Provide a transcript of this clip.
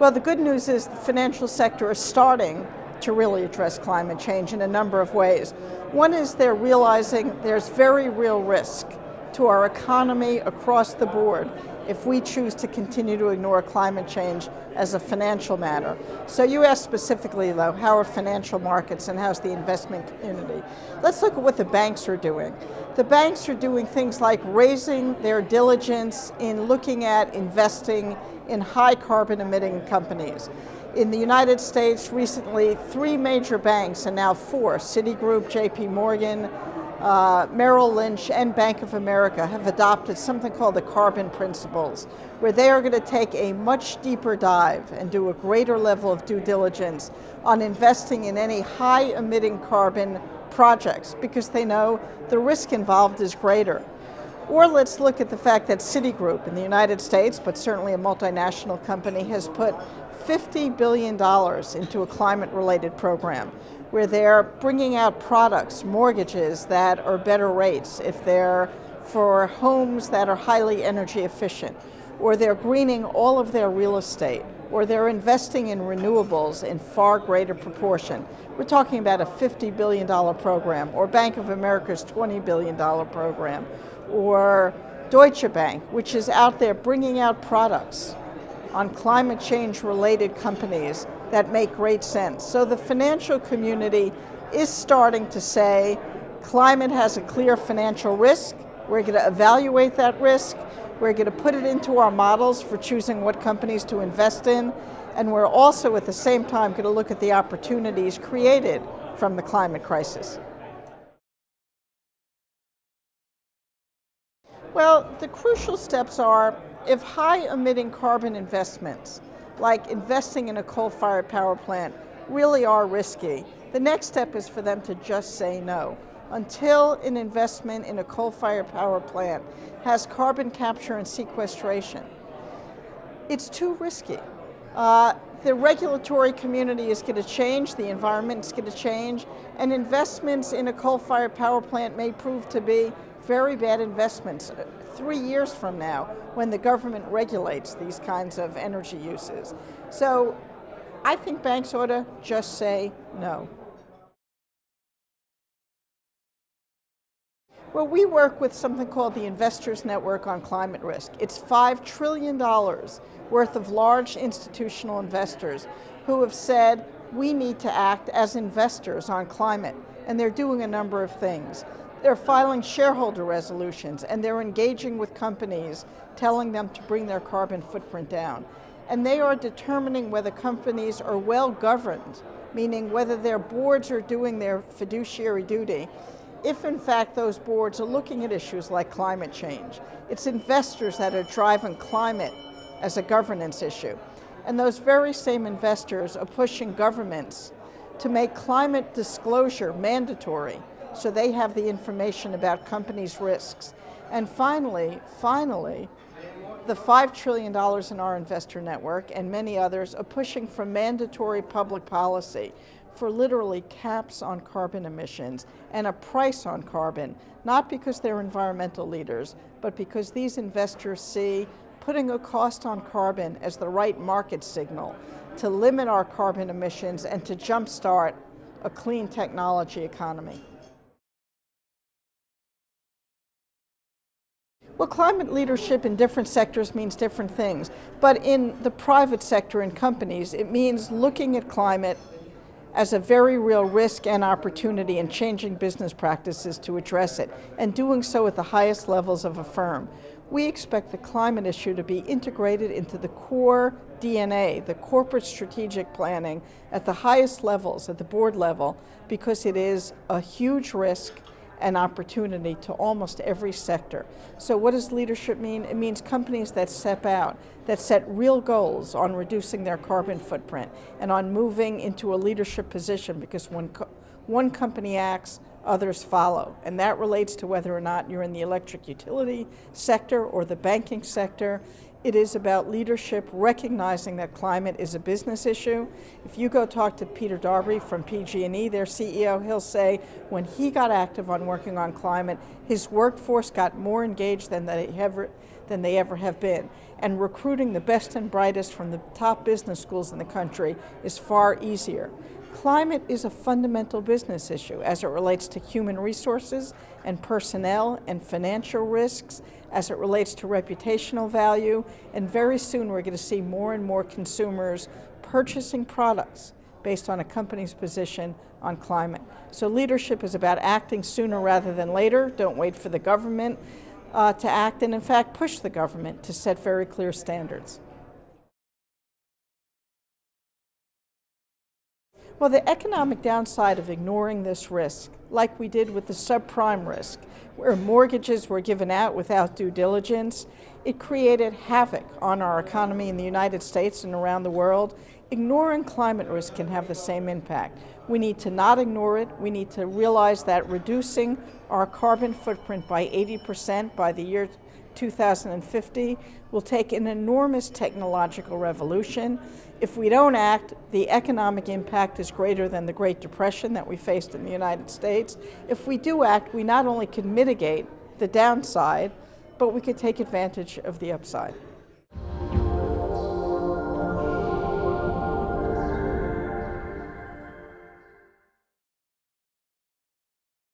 Well, the good news is the financial sector is starting to really address climate change in a number of ways. One is they're realizing there's very real risk to our economy across the board if we choose to continue to ignore climate change as a financial matter. So you asked specifically, though, how are financial markets and how's the investment community? Let's look at what the banks are doing. The banks are doing things like raising their diligence in looking at investing in high carbon emitting companies. In the United States, recently, 3 major banks, and now 4, Citigroup, JP Morgan, Merrill Lynch, and Bank of America have adopted something called the carbon principles, where they are going to take a much deeper dive and do a greater level of due diligence on investing in any high emitting carbon projects because they know the risk involved is greater. Or let's look at the fact that Citigroup in the United States, but certainly a multinational company, has put $50 billion into a climate-related program where they're bringing out products, mortgages that are better rates if they're for homes that are highly energy efficient, or they're greening all of their real estate, or they're investing in renewables in far greater proportion. We're talking about a $50 billion program, or Bank of America's $20 billion program, or Deutsche Bank, which is out there bringing out products on climate change related companies that make great sense. So the financial community is starting to say climate has a clear financial risk. We're going to evaluate that risk. We're going to put it into our models for choosing what companies to invest in. And we're also at the same time going to look at the opportunities created from the climate crisis. Well, the crucial steps are if high-emitting carbon investments, like investing in a coal-fired power plant, really are risky, the next step is for them to just say no. Until an investment in a coal-fired power plant has carbon capture and sequestration, it's too risky. The regulatory community is going to change, the environment is going to change, and investments in a coal-fired power plant may prove to be very bad investments 3 years from now when the government regulates these kinds of energy uses. So I think banks ought to just say no. Well, we work with something called the Investors Network on Climate Risk. It's $5 trillion worth of large institutional investors who have said we need to act as investors on climate, and they're doing a number of things. They're filing shareholder resolutions, and they're engaging with companies, telling them to bring their carbon footprint down. And they are determining whether companies are well governed, meaning whether their boards are doing their fiduciary duty, if in fact those boards are looking at issues like climate change. It's investors that are driving climate as a governance issue. And those very same investors are pushing governments to make climate disclosure mandatory, so they have the information about companies' risks. And finally, the $5 trillion in our investor network and many others are pushing for mandatory public policy for literally caps on carbon emissions and a price on carbon, not because they're environmental leaders, but because these investors see putting a cost on carbon as the right market signal to limit our carbon emissions and to jumpstart a clean technology economy. Well, climate leadership in different sectors means different things, but in the private sector and companies, it means looking at climate as a very real risk and opportunity and changing business practices to address it, and doing so at the highest levels of a firm. We expect the climate issue to be integrated into the core DNA, the corporate strategic planning at the highest levels, at the board level, because it is a huge risk and opportunity to almost every sector. So what does leadership mean? It means companies that step out, that set real goals on reducing their carbon footprint and on moving into a leadership position, because when one company acts, others follow. And that relates to whether or not you're in the electric utility sector or the banking sector. It is about leadership recognizing that climate is a business issue. If you go talk to Peter Darby from PG&E, their CEO, he'll say when he got active on working on climate, his workforce got more engaged than than they ever have been. And recruiting the best and brightest from the top business schools in the country is far easier. Climate is a fundamental business issue as it relates to human resources and personnel and financial risks, as it relates to reputational value, and very soon we're going to see more and more consumers purchasing products based on a company's position on climate. So leadership is about acting sooner rather than later. Don't wait for the government to act, and in fact push the government to set very clear standards. Well, the economic downside of ignoring this risk, like we did with the subprime risk, where mortgages were given out without due diligence, it created havoc on our economy in the United States and around the world. Ignoring climate risk can have the same impact. We need to not ignore it. We need to realize that reducing our carbon footprint by 80% by the year 2050 will take an enormous technological revolution. If we don't act, the economic impact is greater than the Great Depression that we faced in the United States. If we do act, we not only can mitigate the downside, but we could take advantage of the upside.